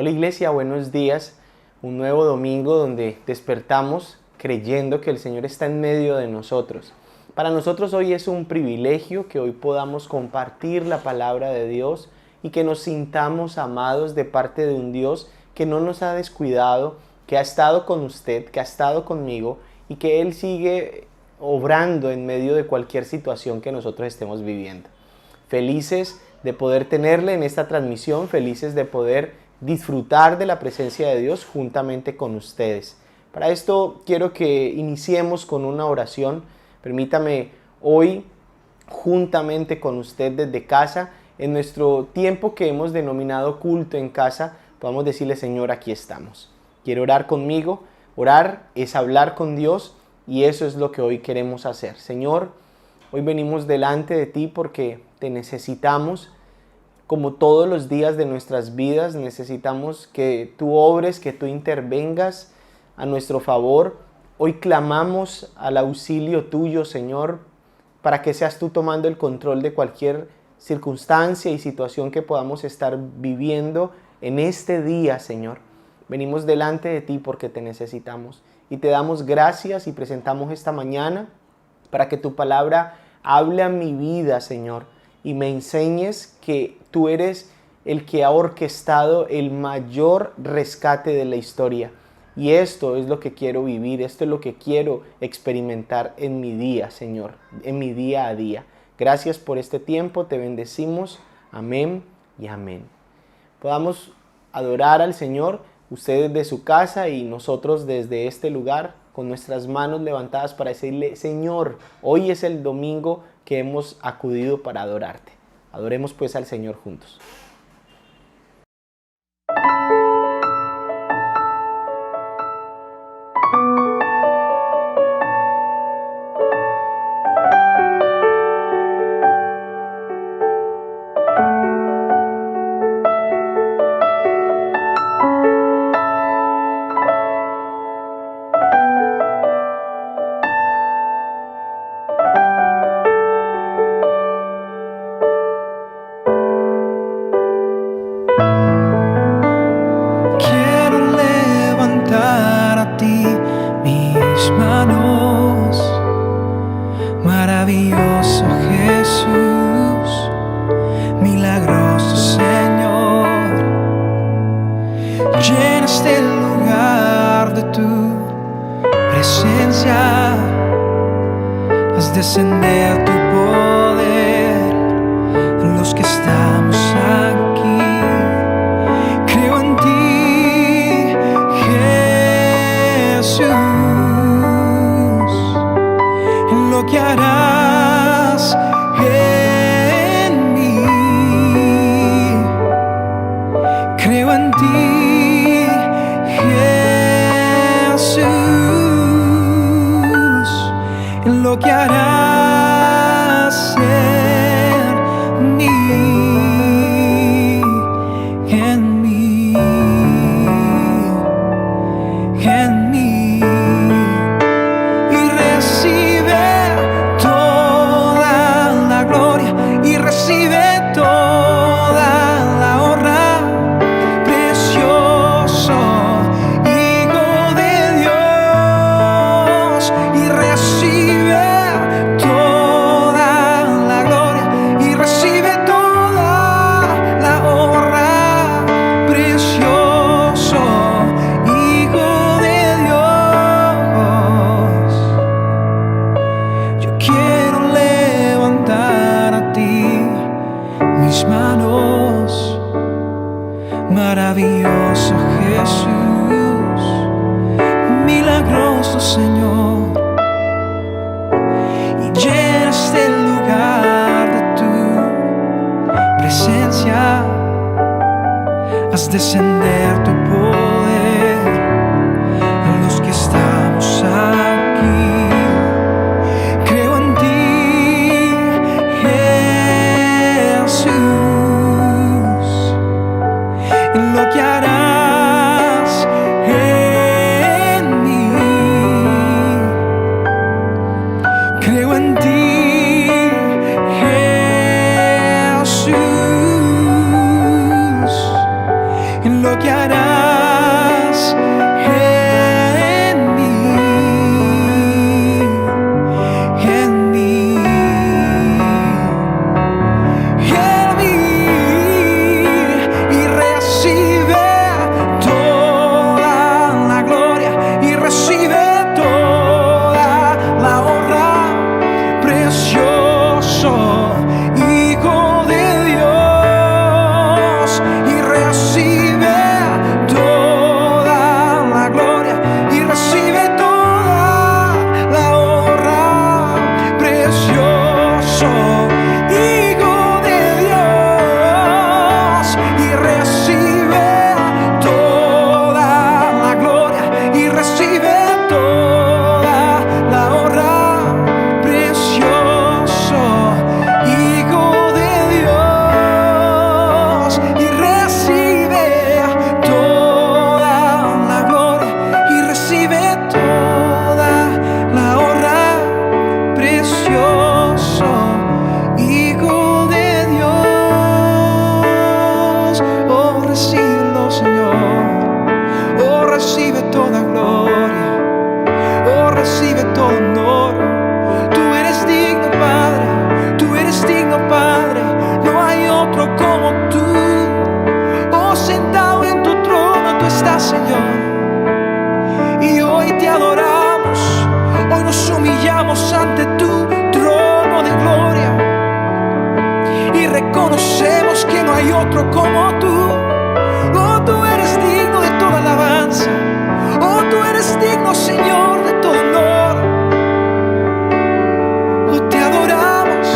Hola Iglesia, buenos días. Un nuevo domingo donde despertamos creyendo que el Señor está en medio de nosotros. Para nosotros hoy es un privilegio que hoy podamos compartir la palabra de Dios y que nos sintamos amados de parte de un Dios que no nos ha descuidado, que ha estado con usted, que ha estado conmigo y que Él sigue obrando en medio de cualquier situación que nosotros estemos viviendo. Felices de poder tenerle en esta transmisión, felices de poder disfrutar de la presencia de Dios juntamente con ustedes. Para esto quiero que iniciemos con una oración. Permítame hoy, juntamente con usted desde casa, en nuestro tiempo que hemos denominado culto en casa, podamos decirle: Señor, aquí estamos. ¿Quiere orar conmigo? Orar es hablar con Dios y eso es lo que hoy queremos hacer. Señor, hoy venimos delante de ti porque te necesitamos. Como todos los días de nuestras vidas, necesitamos que tú obres, que tú intervengas a nuestro favor. Hoy clamamos al auxilio tuyo, Señor, para que seas tú tomando el control de cualquier circunstancia y situación que podamos estar viviendo en este día, Señor. Venimos delante de ti porque te necesitamos y te damos gracias y presentamos esta mañana para que tu palabra hable a mi vida, Señor, y me enseñes que tú eres el que ha orquestado el mayor rescate de la historia. Y esto es lo que quiero vivir, esto es lo que quiero experimentar en mi día, Señor, en mi día a día. Gracias por este tiempo, te bendecimos. Amén y amén. Podamos adorar al Señor, ustedes de su casa y nosotros desde este lugar, con nuestras manos levantadas para decirle: Señor, hoy es el domingo que hemos acudido para adorarte. Adoremos pues al Señor juntos. Maravilloso Jesús, milagroso Señor, llena este lugar de tu presencia, haz descender tu poder en los que estamos aquí. Creo en ti, Jesús, en lo que harás en mí. Creo en ti, Jesús, en lo que harás en mí, en mí, en mí. Y recibe toda la gloria y recibe toda la honra, precioso Hijo de Dios. Y recibe toda la gloria y recibe toda la honra, precioso Hijo de Dios. Yo quiero levantar a ti mis manos, maravilloso Jesús, milagroso Señor, y llena este lugar de tu presencia, haz descender tu poder en los que estamos aquí. Creo en ti, Jesús, en lo que harás en mí. Creo en ti, Jesús, en lo que harás en mí, en mí, en mí, y recibe toda la gloria y recibe toda la honra, precioso Hijo de Dios, y recibe toda la gloria y recibe toda la honra, precioso Hijo de Dios, y recibe toda la gloria y recibe toda la honra, precioso Hijo de Dios, y recibe toda la gloria y recibe toda la honra, precioso Hijo de Dios. Oh, recíbelo, Señor. Oh, recibe toda gloria. Oh, recibe todo honor. Tú eres digno, Padre. Tú eres digno, Padre. No hay otro como tú. Oh, sentado en tu trono tú estás, Señor. Y hoy te adoramos. Hoy nos humillamos ante tu trono de gloria. Y reconocemos que no hay otro como tú. Oh, tú eres digno de toda alabanza. Oh, tú eres digno, Señor, de todo honor. Oh, te adoramos.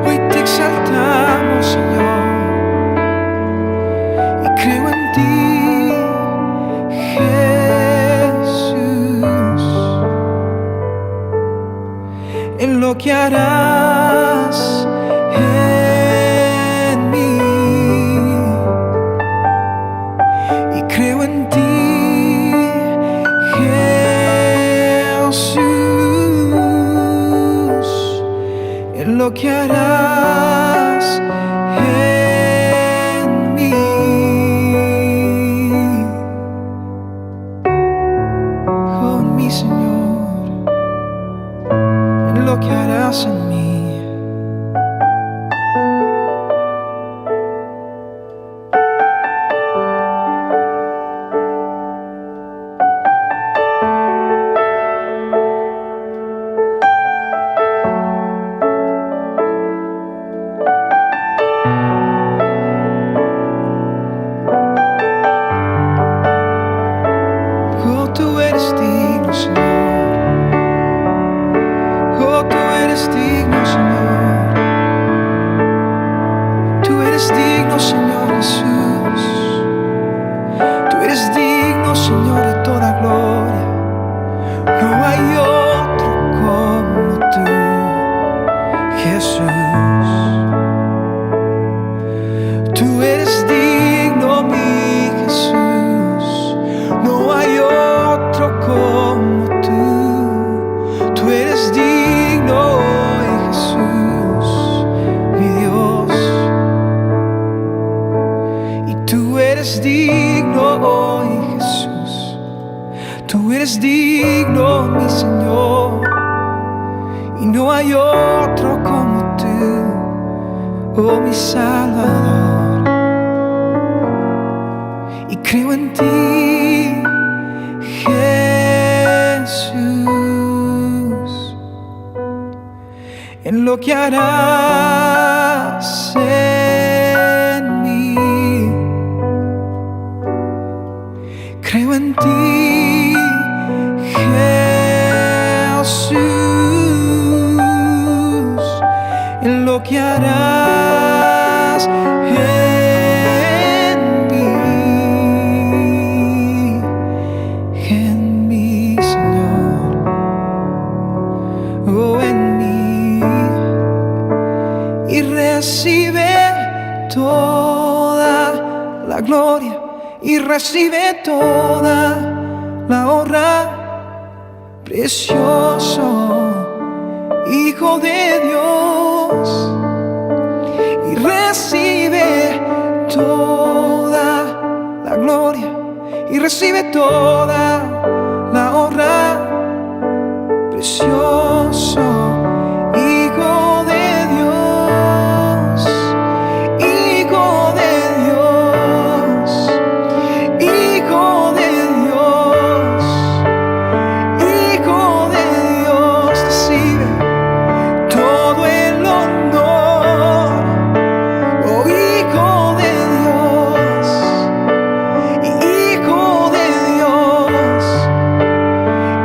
Hoy te exaltamos, Señor. Y creo en ti, Jesús, en lo que harás en mí. Y creo en ti, Jesús, en lo que harás en mí. Oh, mi Señor, en lo que harás en mí. Oh, tú eres digno, Señor. Oh, tú eres digno, Señor. Tú eres digno, Señor Jesús. Tú eres digno, Señor, de toda gloria. No hay otro como tú, Jesús. Tú eres digno, mi Jesús. No hay otro como tú. Tú eres digno, Jesús, mi Dios. Y tú eres digno, hoy, Jesús. Tú eres digno, mi Señor. Y no hay otro como tú, oh, mi Salvador. Y creo en ti, Jesús, en lo que harás en mí. Creo en ti, Jesús, en lo que harás en mí, Señor. Oh, en mí. Y recibe toda la gloria y recibe toda la honra, precioso Hijo de Dios, y recibe toda la gloria y recibe toda la honra. Precioso Hijo de Dios, Hijo de Dios, Hijo de Dios, Hijo de Dios. Recibe todo el honor, oh Hijo de Dios, Hijo de Dios,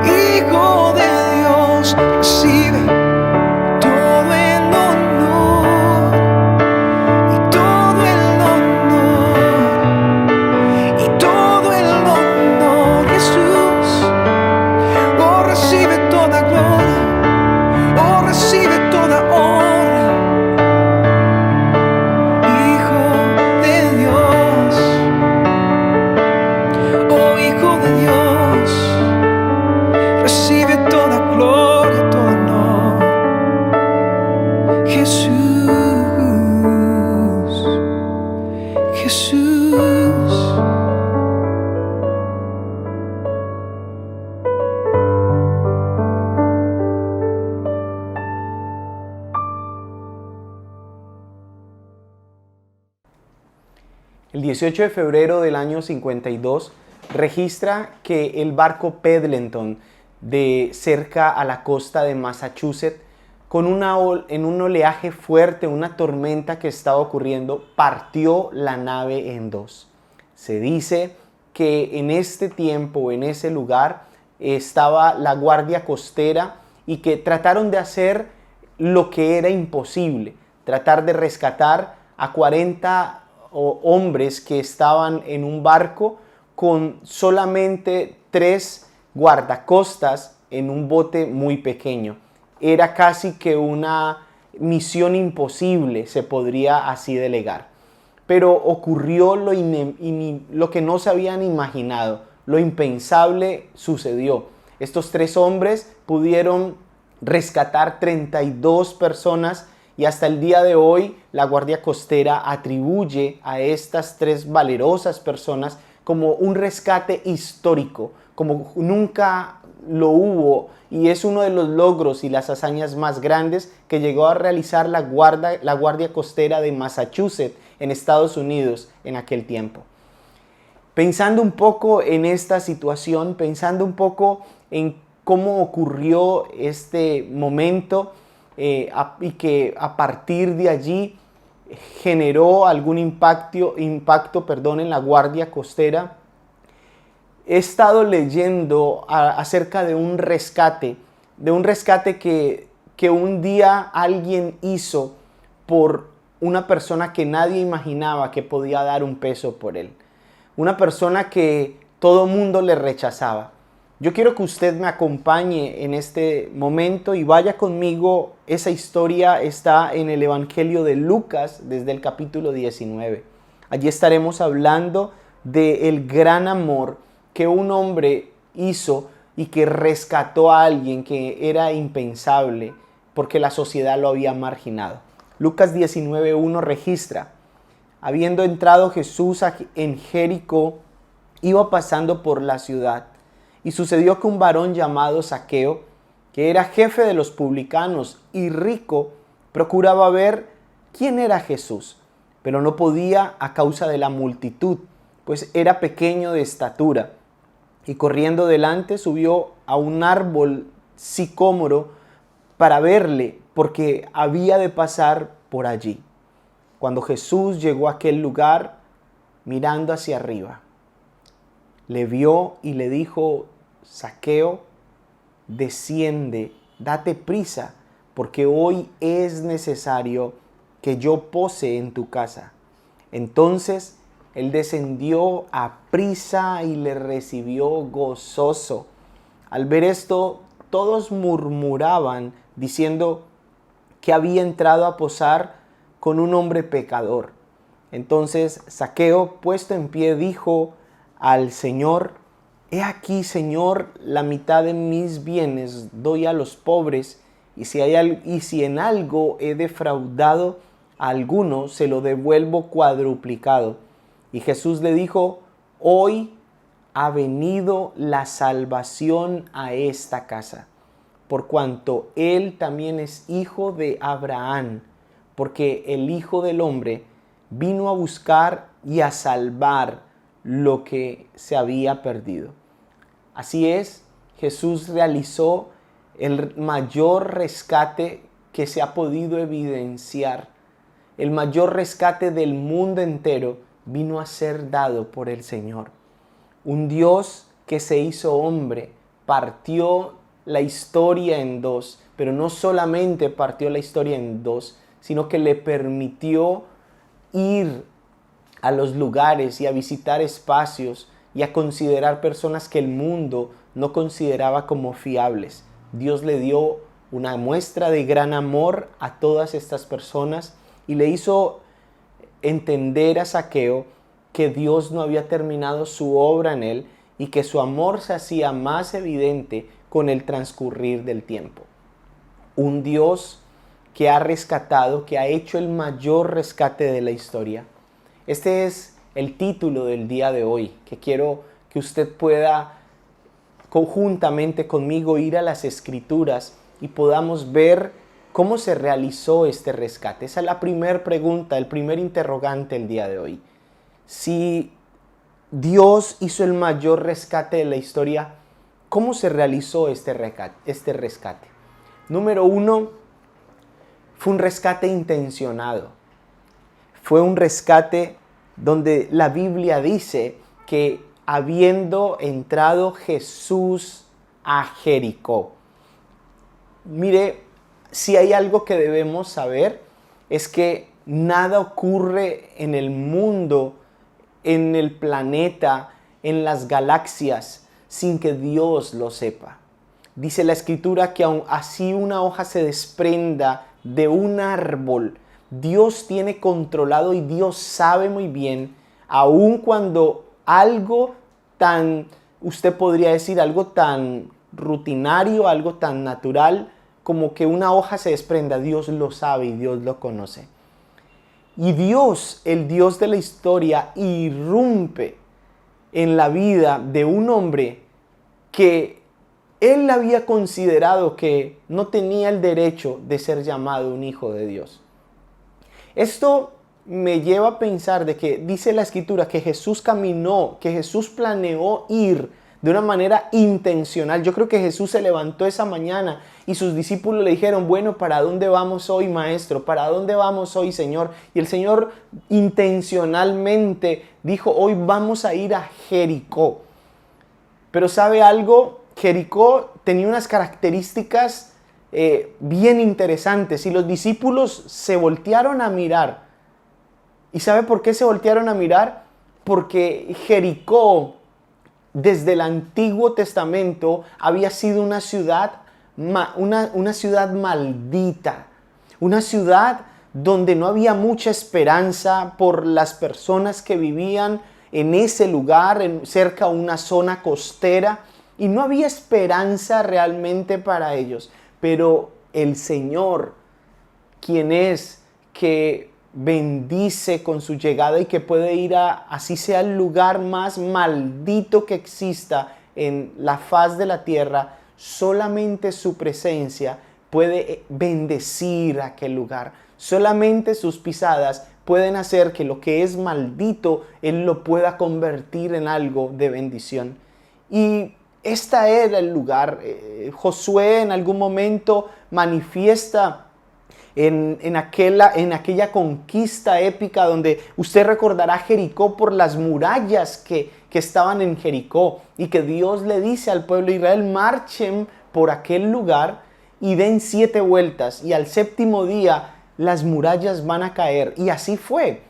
Hijo de Dios. Recibe todo el honor y todo el honor y todo el honor. Jesús, oh recibe toda gloria, oh recibe toda honra. Hijo de Dios, oh Hijo de Dios, recibe toda gloria, todo honor. Jesús, Jesús. El 18 de febrero del año 52 registra que el barco Pendleton de cerca a la costa de Massachusetts, en un oleaje fuerte, una tormenta que estaba ocurriendo, partió la nave en dos. Se dice que en este tiempo, en ese lugar, estaba la guardia costera y que trataron de hacer lo que era imposible, tratar de rescatar a 40 hombres que estaban en un barco con solamente 3 guardacostas en un bote muy pequeño. Era casi que una misión imposible, se podría así delegar. Pero ocurrió lo que no se habían imaginado, lo impensable sucedió. Estos 3 hombres pudieron rescatar 32 personas y hasta el día de hoy la Guardia Costera atribuye a estas 3 valerosas personas como un rescate histórico, como nunca lo hubo, y es uno de los logros y las hazañas más grandes que llegó a realizar la Guardia Costera de Massachusetts en Estados Unidos en aquel tiempo. Pensando un poco en esta situación, pensando un poco en cómo ocurrió este momento y que a partir de allí generó algún impacto en la Guardia Costera, he estado leyendo acerca de un rescate que un día alguien hizo por una persona que nadie imaginaba que podía dar un peso por él. Una persona que todo mundo le rechazaba. Yo quiero que usted me acompañe en este momento y vaya conmigo. Esa historia está en el Evangelio de Lucas desde el capítulo 19. Allí estaremos hablando del gran amor que un hombre hizo y que rescató a alguien que era impensable porque la sociedad lo había marginado. Lucas 19:1 registra: habiendo entrado Jesús en Jericó, iba pasando por la ciudad, y sucedió que un varón llamado Zaqueo, que era jefe de los publicanos y rico, procuraba ver quién era Jesús, pero no podía a causa de la multitud, pues era pequeño de estatura. Y corriendo delante subió a un árbol sicómoro para verle, porque había de pasar por allí. Cuando Jesús llegó a aquel lugar, mirando hacia arriba, le vio y le dijo: Zaqueo, desciende, date prisa, porque hoy es necesario que yo pose en tu casa. Entonces él descendió a prisa y le recibió gozoso. Al ver esto, todos murmuraban, diciendo que había entrado a posar con un hombre pecador. Entonces Zaqueo, puesto en pie, dijo al Señor: He aquí, Señor, la mitad de mis bienes doy a los pobres, y si en algo he defraudado, a alguno se lo devuelvo cuadruplicado. Y Jesús le dijo, hoy ha venido la salvación a esta casa, por cuanto él también es hijo de Abraham, porque el Hijo del Hombre vino a buscar y a salvar lo que se había perdido. Así es, Jesús realizó el mayor rescate que se ha podido evidenciar. El mayor rescate del mundo entero vino a ser dado por el Señor. Un Dios que se hizo hombre, partió la historia en dos, pero no solamente partió la historia en dos, sino que le permitió ir a los lugares y a visitar espacios y a considerar personas que el mundo no consideraba como fiables. Dios le dio una muestra de gran amor a todas estas personas y le hizo entender a Zaqueo que Dios no había terminado su obra en él y que su amor se hacía más evidente con el transcurrir del tiempo. Un Dios que ha rescatado, que ha hecho el mayor rescate de la historia. Este es el título del día de hoy, que quiero que usted pueda conjuntamente conmigo ir a las Escrituras y podamos ver cómo se realizó este rescate. Esa es la primera pregunta, el primer interrogante el día de hoy. Si Dios hizo el mayor rescate de la historia, ¿cómo se realizó este rescate? Número uno, fue un rescate intencionado. Fue un rescate donde la Biblia dice que habiendo entrado Jesús a Jericó. Mire, si hay algo que debemos saber es que nada ocurre en el mundo, en el planeta, en las galaxias, sin que Dios lo sepa. Dice la Escritura que aun así una hoja se desprenda de un árbol, Dios tiene controlado y Dios sabe muy bien, aun cuando algo tan, usted podría decir, algo tan rutinario, algo tan natural, como que una hoja se desprenda, Dios lo sabe y Dios lo conoce. Y Dios, el Dios de la historia, irrumpe en la vida de un hombre que él había considerado que no tenía el derecho de ser llamado un hijo de Dios. Esto me lleva a pensar de que dice la Escritura que Jesús caminó, que Jesús planeó ir de una manera intencional. Yo creo que Jesús se levantó esa mañana y sus discípulos le dijeron, bueno, ¿para dónde vamos hoy, maestro? ¿Para dónde vamos hoy, Señor? Y el Señor intencionalmente dijo, hoy vamos a ir a Jericó. Pero ¿sabe algo? Jericó tenía unas características bien interesantes y los discípulos se voltearon a mirar. ¿Y sabe por qué se voltearon a mirar? Porque Jericó, desde el Antiguo Testamento, había sido una ciudad maldita, una ciudad donde no había mucha esperanza por las personas que vivían en ese lugar, cerca a una zona costera, y no había esperanza realmente para ellos. Pero el Señor, quien es que bendice con su llegada y que puede ir así sea el lugar más maldito que exista en la faz de la tierra, solamente su presencia puede bendecir aquel lugar. Solamente sus pisadas pueden hacer que lo que es maldito, Él lo pueda convertir en algo de bendición. Y este era el lugar. Josué en algún momento manifiesta en aquella conquista épica donde usted recordará Jericó por las murallas que estaban en Jericó y que Dios le dice al pueblo de Israel, marchen por aquel lugar y den 7 vueltas y al 7º día las murallas van a caer. Y así fue.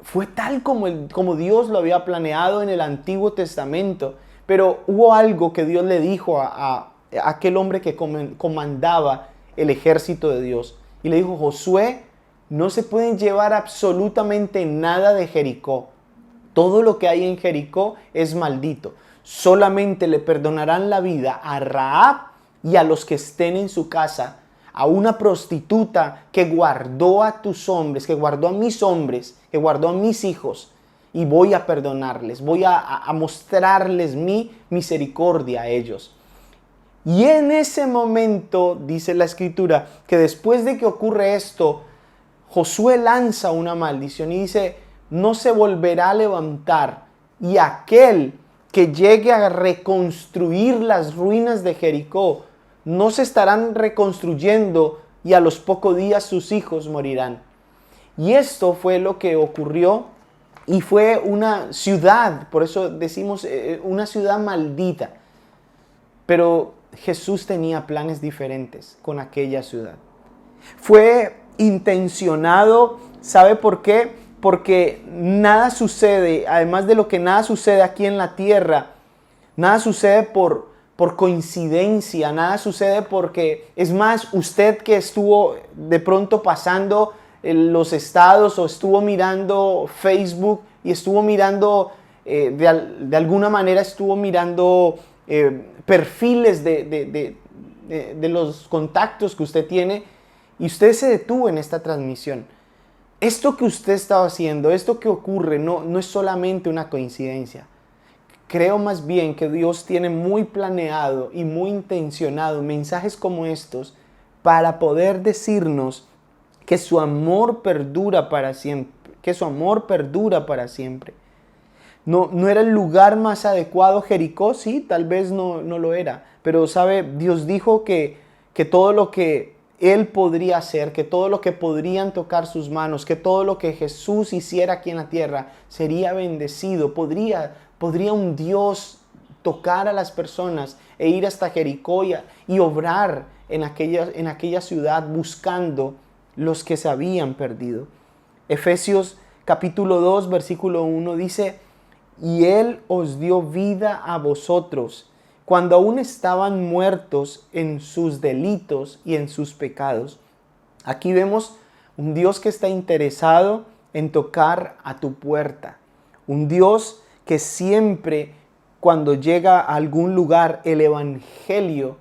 Fue tal como Dios lo había planeado en el Antiguo Testamento. Pero hubo algo que Dios le dijo a aquel hombre que comandaba el ejército de Dios. Y le dijo, Josué, no se pueden llevar absolutamente nada de Jericó. Todo lo que hay en Jericó es maldito. Solamente le perdonarán la vida a Rahab y a los que estén en su casa. a una prostituta que guardó a tus hombres, que guardó a mis hombres, que guardó a mis hijos, y voy a perdonarles, voy a mostrarles mi misericordia a ellos. Y en ese momento, dice la Escritura, que después de que ocurre esto, Josué lanza una maldición y dice, no se volverá a levantar, y aquel que llegue a reconstruir las ruinas de Jericó, no se estarán reconstruyendo y a los pocos días sus hijos morirán. Y esto fue lo que ocurrió y fue una ciudad, por eso decimos una ciudad maldita. Pero Jesús tenía planes diferentes con aquella ciudad. Fue intencionado, ¿sabe por qué? Porque nada sucede, además de lo que nada sucede aquí en la tierra, nada sucede por coincidencia, nada sucede porque, es más, usted que estuvo de pronto pasando los estados o estuvo mirando Facebook y estuvo mirando, de alguna manera estuvo mirando perfiles de los contactos que usted tiene y usted se detuvo en esta transmisión. Esto que usted estaba haciendo, esto que ocurre, no es solamente una coincidencia. Creo más bien que Dios tiene muy planeado y muy intencionado mensajes como estos para poder decirnos que su amor perdura para siempre, que su amor perdura para siempre. No era el lugar más adecuado Jericó, sí, tal vez no lo era, pero sabe, Dios dijo que todo lo que Él podría hacer, que todo lo que podrían tocar sus manos, que todo lo que Jesús hiciera aquí en la tierra sería bendecido. Podría un Dios tocar a las personas e ir hasta Jericó y obrar en aquella ciudad buscando los que se habían perdido. Efesios capítulo 2, versículo 1 dice, y Él os dio vida a vosotros, cuando aún estaban muertos en sus delitos y en sus pecados. Aquí vemos un Dios que está interesado en tocar a tu puerta. Un Dios que siempre, cuando llega a algún lugar, el evangelio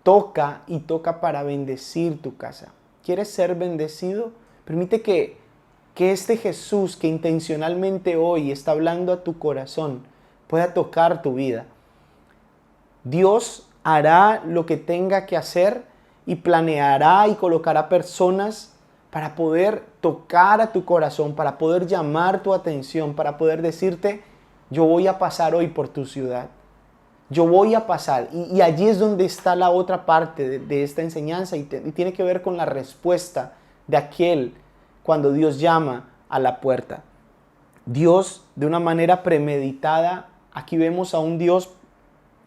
toca y toca para bendecir tu casa. ¿Quieres ser bendecido? Permite que este Jesús que intencionalmente hoy está hablando a tu corazón pueda tocar tu vida. Dios hará lo que tenga que hacer y planeará y colocará personas para poder tocar a tu corazón, para poder llamar tu atención, para poder decirte, yo voy a pasar hoy por tu ciudad. Yo voy a pasar. Y allí es donde está la otra parte de esta enseñanza y tiene que ver con la respuesta de aquel cuando Dios llama a la puerta. Dios, de una manera premeditada, aquí vemos a un Dios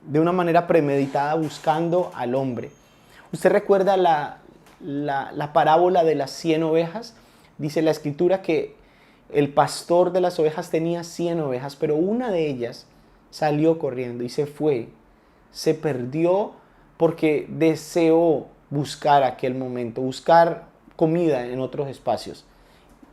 de una manera premeditada buscando al hombre. ¿Usted recuerda la parábola de las 100 ovejas? Dice la Escritura que el pastor de las ovejas tenía 100 ovejas, pero una de ellas salió corriendo y se fue. Se perdió porque deseó buscar aquel momento, buscar comida en otros espacios.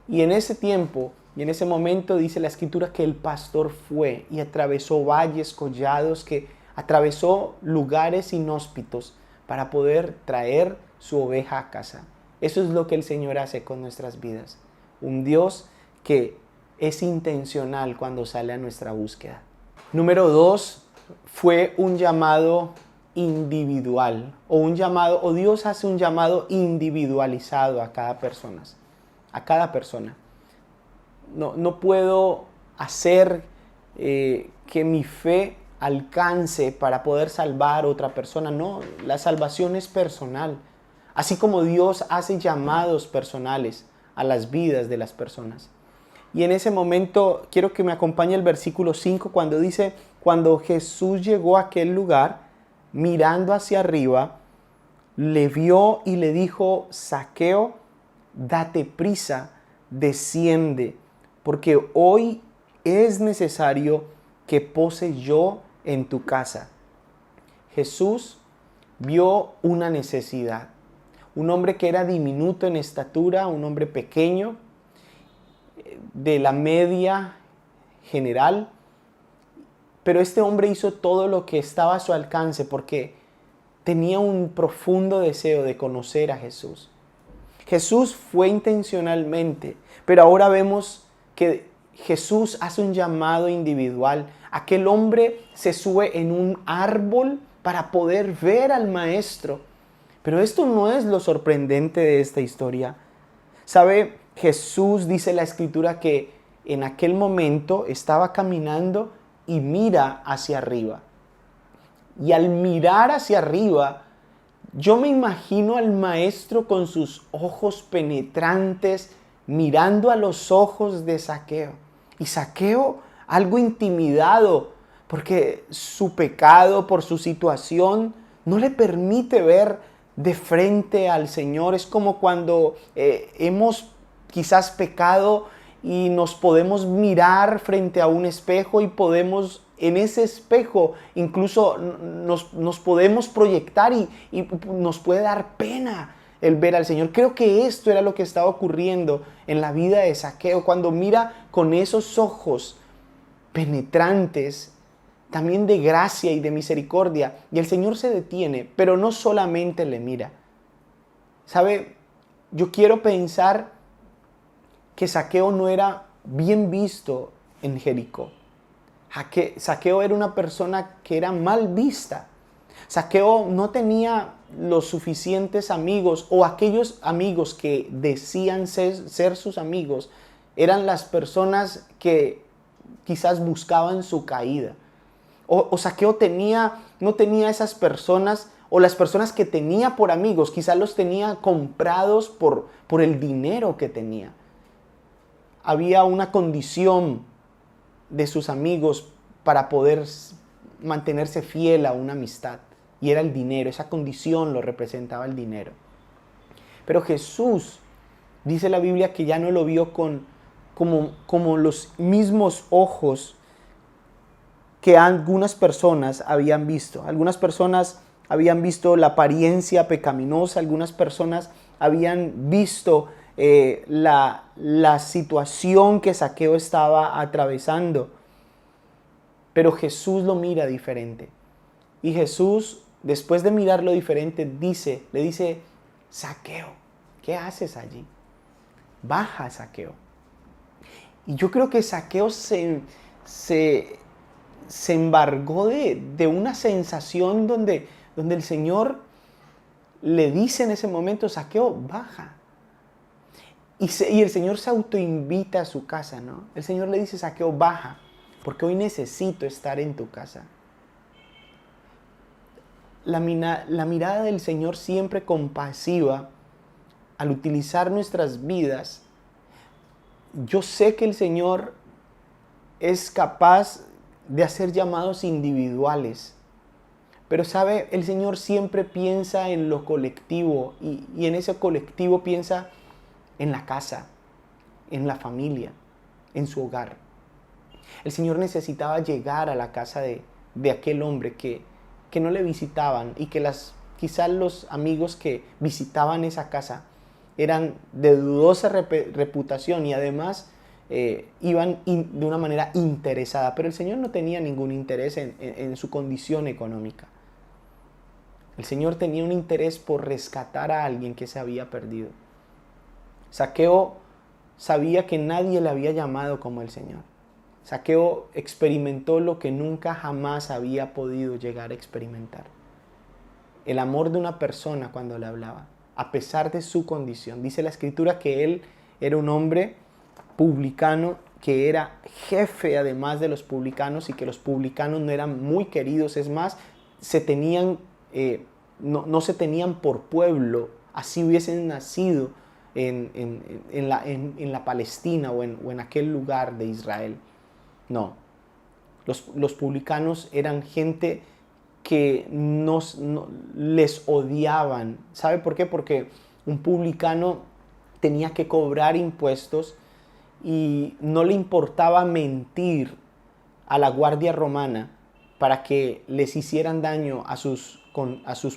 Y en ese tiempo y en ese momento dice la Escritura que el pastor fue y atravesó valles, collados, que atravesó lugares inhóspitos para poder traer su oveja a casa. Eso es lo que el Señor hace con nuestras vidas. Un Dios que es intencional cuando sale a nuestra búsqueda. Número 2, fue un llamado individual o Dios hace un llamado individualizado a cada persona. No puedo hacer que mi fe alcance para poder salvar a otra persona. No, la salvación es personal. Así como Dios hace llamados personales a las vidas de las personas. Y en ese momento quiero que me acompañe el versículo 5 cuando dice, cuando Jesús llegó a aquel lugar, mirando hacia arriba, le vio y le dijo, Zaqueo, date prisa, desciende, porque hoy es necesario que pose yo en tu casa. Jesús vio una necesidad. Un hombre que era diminuto en estatura, un hombre pequeño, de la media general, pero este hombre hizo todo lo que estaba a su alcance porque tenía un profundo deseo de conocer a Jesús. Jesús fue intencionalmente, pero ahora vemos que Jesús hace un llamado individual. Aquel hombre se sube en un árbol para poder ver al Maestro. Pero esto no es lo sorprendente de esta historia. ¿Sabe? Jesús, dice la Escritura, que en aquel momento estaba caminando y mira hacia arriba. Y al mirar hacia arriba, yo me imagino al Maestro con sus ojos penetrantes mirando a los ojos de Zaqueo. Y Zaqueo, algo intimidado, porque su pecado, por su situación, no le permite ver de frente al Señor. Es como cuando hemos quizás pecado y nos podemos mirar frente a un espejo y podemos, en ese espejo, incluso nos podemos proyectar y nos puede dar pena el ver al Señor. Creo que esto era lo que estaba ocurriendo en la vida de Zaqueo, cuando mira con esos ojos penetrantes, también de gracia y de misericordia, y el Señor se detiene, pero no solamente le mira. ¿Sabe? Yo quiero pensar que Zaqueo no era bien visto en Jericó. Zaqueo era una persona que era mal vista. Zaqueo no tenía los suficientes amigos, o aquellos amigos que decían ser sus amigos eran las personas que quizás buscaban su caída. O Zaqueo no tenía esas personas, o las personas que tenía por amigos, quizás los tenía comprados por el dinero que tenía. Había una condición de sus amigos para poder mantenerse fiel a una amistad, y era el dinero. Esa condición lo representaba el dinero. Pero Jesús, dice la Biblia, que ya no lo vio como los mismos ojos que algunas personas habían visto. Algunas personas habían visto la apariencia pecaminosa, algunas personas habían visto la situación que Zaqueo estaba atravesando. Pero Jesús lo mira diferente. Y Jesús, después de mirarlo diferente, le dice, Zaqueo, ¿qué haces allí? Baja, Zaqueo. Y yo creo que Zaqueo se embargó de una sensación donde el Señor le dice en ese momento, Zaqueo, baja. Y el Señor se autoinvita a su casa, ¿no? El Señor le dice, Zaqueo, baja, porque hoy necesito estar en tu casa. La mirada del Señor, siempre compasiva, al utilizar nuestras vidas. Yo sé que el Señor es capaz de hacer llamados individuales, pero sabe, el Señor siempre piensa en lo colectivo, y en ese colectivo piensa en la casa, en la familia, en su hogar. El Señor necesitaba llegar a la casa de aquel hombre que no le visitaban, y que quizás los amigos que visitaban esa casa eran de dudosa reputación, y además iban de una manera interesada. Pero el Señor no tenía ningún interés en su condición económica. El Señor tenía un interés por rescatar a alguien que se había perdido. Zaqueo sabía que nadie le había llamado como el Señor. Zaqueo experimentó lo que nunca jamás había podido llegar a experimentar. El amor de una persona cuando le hablaba, a pesar de su condición. Dice la Escritura que él era un hombre publicano, que era jefe además de los publicanos, y que los publicanos no eran muy queridos. Es más, no se tenían por pueblo, así hubiesen nacido en la Palestina o en aquel lugar de Israel. No, los publicanos eran gente que les odiaban. ¿Sabe por qué? Porque un publicano tenía que cobrar impuestos y no le importaba mentir a la guardia romana para que les hicieran daño a sus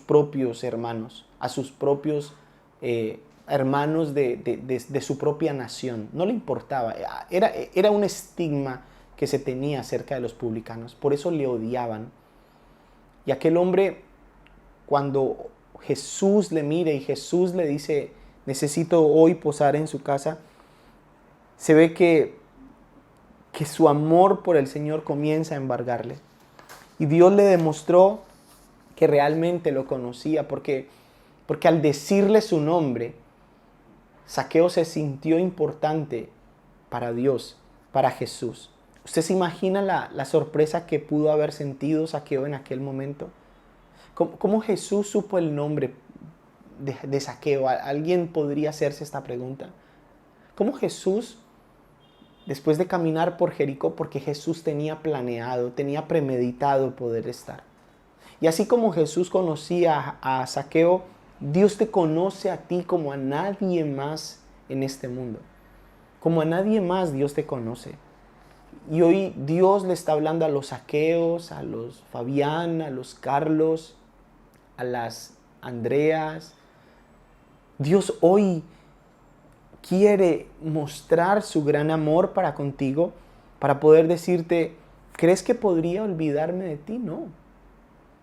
propios hermanos, a sus propios hermanos de su propia nación. No le importaba. Era un estigma que se tenía acerca de los publicanos. Por eso le odiaban. Y aquel hombre cuando Jesús le mira y Jesús le dice, necesito hoy posar en su casa, se ve que su amor por el Señor comienza a embargarle. Y Dios le demostró que realmente lo conocía, porque al decirle su nombre, Zaqueo se sintió importante para Dios, para Jesús. ¿Usted se imagina la sorpresa que pudo haber sentido Zaqueo en aquel momento? ¿Cómo Jesús supo el nombre de Zaqueo? ¿Alguien podría hacerse esta pregunta? ¿Cómo Jesús, después de caminar por Jericó, porque Jesús tenía planeado, tenía premeditado poder estar? Y así como Jesús conocía a Zaqueo, Dios te conoce a ti como a nadie más en este mundo. Como a nadie más Dios te conoce. Y hoy Dios le está hablando a los Zaqueos, a los Fabián, a los Carlos, a las Andreas. Dios hoy quiere mostrar su gran amor para contigo, para poder decirte, ¿crees que podría olvidarme de ti? No.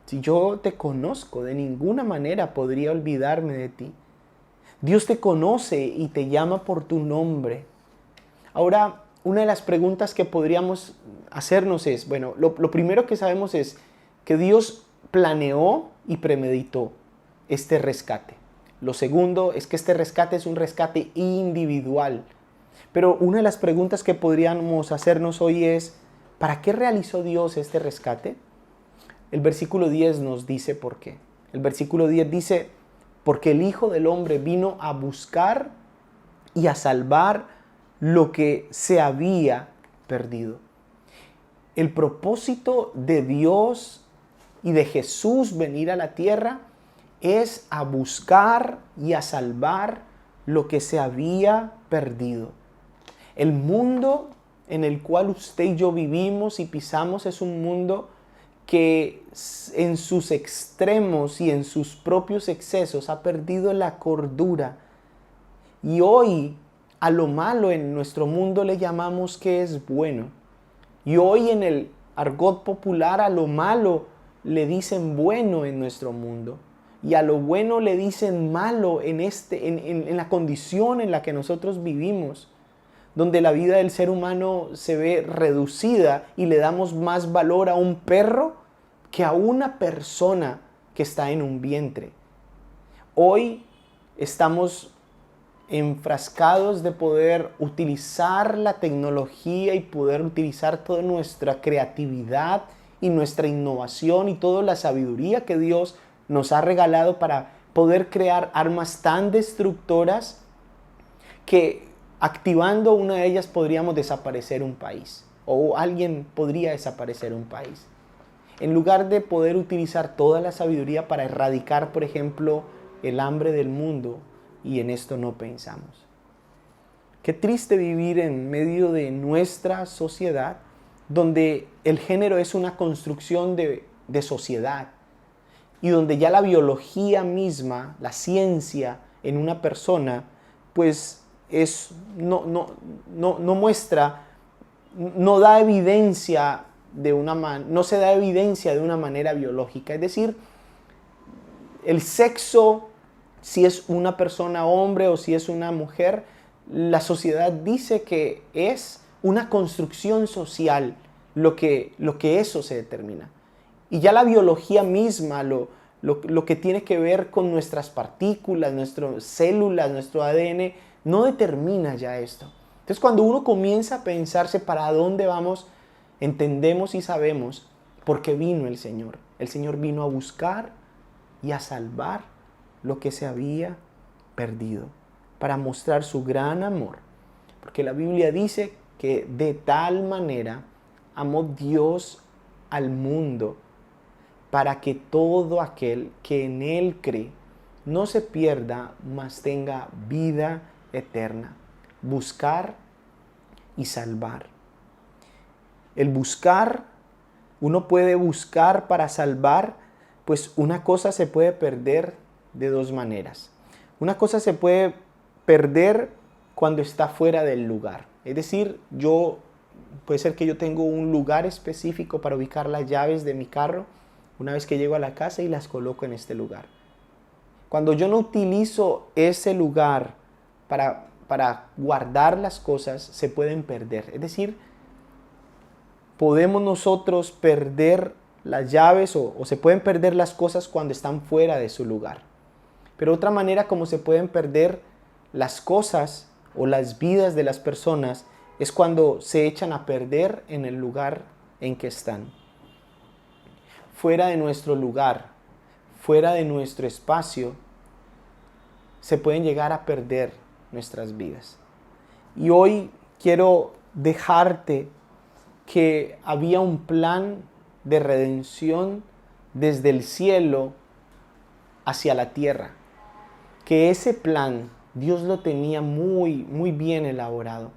Si yo te conozco, de ninguna manera podría olvidarme de ti. Dios te conoce y te llama por tu nombre. Ahora, una de las preguntas que podríamos hacernos es, bueno, lo primero que sabemos es que Dios planeó y premeditó este rescate. Lo segundo es que este rescate es un rescate individual. Pero una de las preguntas que podríamos hacernos hoy es, ¿para qué realizó Dios este rescate? El versículo 10 nos dice por qué. El versículo 10 dice, porque el Hijo del Hombre vino a buscar y a salvar lo que se había perdido. El propósito de Dios y de Jesús venir a la tierra es a buscar y a salvar lo que se había perdido. El mundo en el cual usted y yo vivimos y pisamos es un mundo que en sus extremos y en sus propios excesos ha perdido la cordura. Y hoy a lo malo en nuestro mundo le llamamos que es bueno. Y hoy en el argot popular a lo malo le dicen bueno en nuestro mundo. Y a lo bueno le dicen malo en la condición en la que nosotros vivimos, donde la vida del ser humano se ve reducida y le damos más valor a un perro que a una persona que está en un vientre. Hoy estamos enfrascados de poder utilizar la tecnología y poder utilizar toda nuestra creatividad y nuestra innovación y toda la sabiduría que Dios nos ha regalado para poder crear armas tan destructoras que activando una de ellas podríamos desaparecer un país o alguien podría desaparecer un país. En lugar de poder utilizar toda la sabiduría para erradicar, por ejemplo, el hambre del mundo, y en esto no pensamos. Qué triste vivir en medio de nuestra sociedad, donde el género es una construcción de sociedad, y donde ya la biología misma, la ciencia en una persona, pues no muestra, no da evidencia no se da evidencia de una manera biológica. Es decir, el sexo, si es una persona hombre o si es una mujer, la sociedad dice que es una construcción social lo que eso se determina. Y ya la biología misma, lo que tiene que ver con nuestras partículas, nuestras células, nuestro ADN, no determina ya esto. Entonces, cuando uno comienza a pensarse para dónde vamos, entendemos y sabemos por qué vino el Señor. El Señor vino a buscar y a salvar lo que se había perdido, para mostrar su gran amor. Porque la Biblia dice que de tal manera amó Dios al mundo, para que todo aquel que en Él cree no se pierda, mas tenga vida eterna. Buscar y salvar. El buscar, uno puede buscar para salvar, pues una cosa se puede perder de dos maneras. Una cosa se puede perder cuando está fuera del lugar. Es decir, puede ser que yo tengo un lugar específico para ubicar las llaves de mi carro, una vez que llego a la casa y las coloco en este lugar. Cuando yo no utilizo ese lugar para guardar las cosas, se pueden perder. Es decir, podemos nosotros perder las llaves o se pueden perder las cosas cuando están fuera de su lugar. Pero otra manera como se pueden perder las cosas o las vidas de las personas es cuando se echan a perder en el lugar en que están. Fuera de nuestro lugar, fuera de nuestro espacio, se pueden llegar a perder nuestras vidas. Y hoy quiero dejarte que había un plan de redención desde el cielo hacia la tierra. Que ese plan Dios lo tenía muy bien elaborado.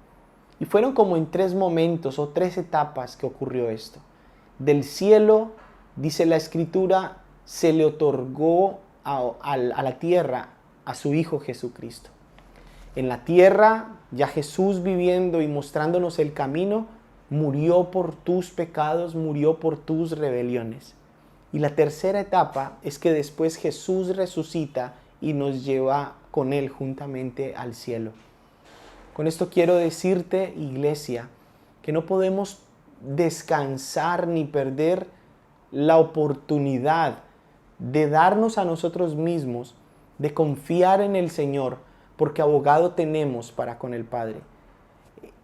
Y fueron como en 3 momentos o 3 etapas que ocurrió esto. Del cielo, dice la Escritura, se le otorgó a la tierra a su Hijo Jesucristo. En la tierra, ya Jesús viviendo y mostrándonos el camino, murió por tus pecados, murió por tus rebeliones. Y la tercera etapa es que después Jesús resucita y nos lleva con Él juntamente al cielo. Con esto quiero decirte, iglesia, que no podemos descansar ni perder la oportunidad de darnos a nosotros mismos, de confiar en el Señor, porque abogado tenemos para con el Padre.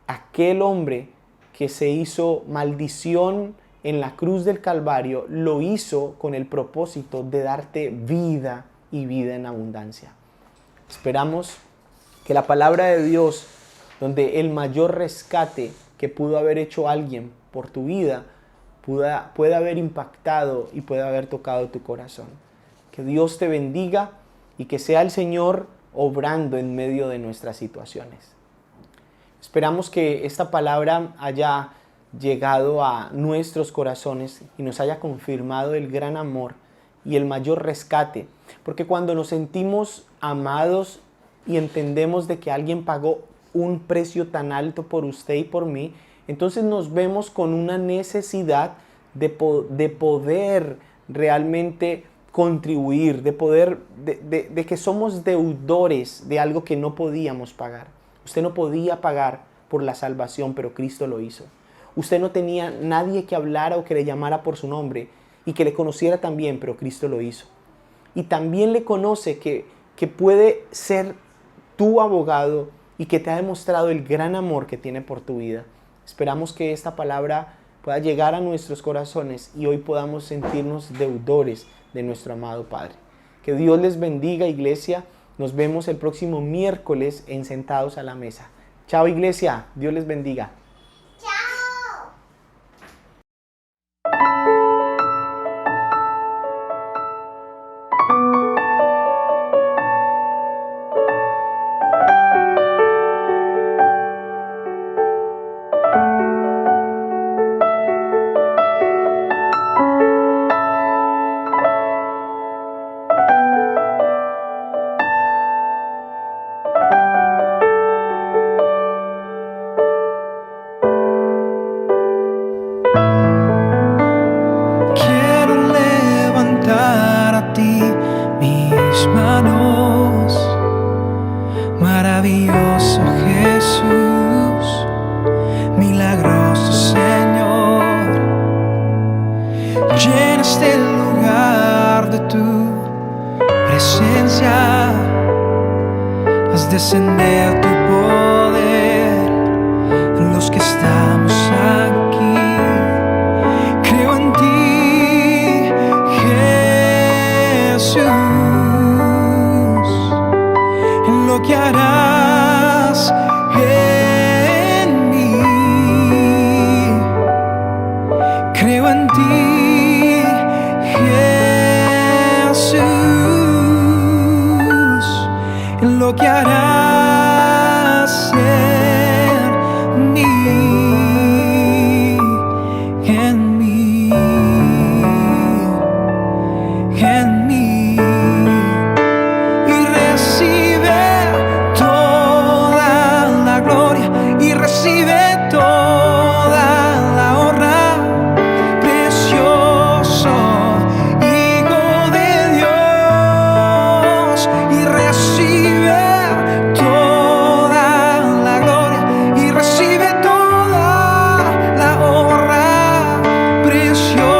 Aquel hombre que se hizo maldición en la cruz del Calvario, lo hizo con el propósito de darte vida y vida en abundancia. Esperamos que la palabra de Dios, donde el mayor rescate que pudo haber hecho alguien por tu vida, pueda haber impactado y pueda haber tocado tu corazón. Que Dios te bendiga y que sea el Señor obrando en medio de nuestras situaciones. Esperamos que esta palabra haya llegado a nuestros corazones y nos haya confirmado el gran amor y el mayor rescate. Porque cuando nos sentimos amados y entendemos de que alguien pagó un precio tan alto por usted y por mí, entonces nos vemos con una necesidad de poder realmente contribuir, de que somos deudores de algo que no podíamos pagar. Usted no podía pagar por la salvación, pero Cristo lo hizo. Usted no tenía nadie que hablara o que le llamara por su nombre y que le conociera también, pero Cristo lo hizo. Y también le conoce que puede ser tu abogado y que te ha demostrado el gran amor que tiene por tu vida. Esperamos que esta palabra pueda llegar a nuestros corazones y hoy podamos sentirnos deudores de nuestro amado Padre. Que Dios les bendiga, iglesia. Nos vemos el próximo miércoles en Sentados a la Mesa. Chao, iglesia. Dios les bendiga. Maravilloso Jesús, milagroso Señor, llena este lugar de tu presencia, haz descender tu poder en los que estamos aquí. Creo en ti, Jesús, en lo que harás en mí. Creo en ti, Jesús, en lo que harás precioso.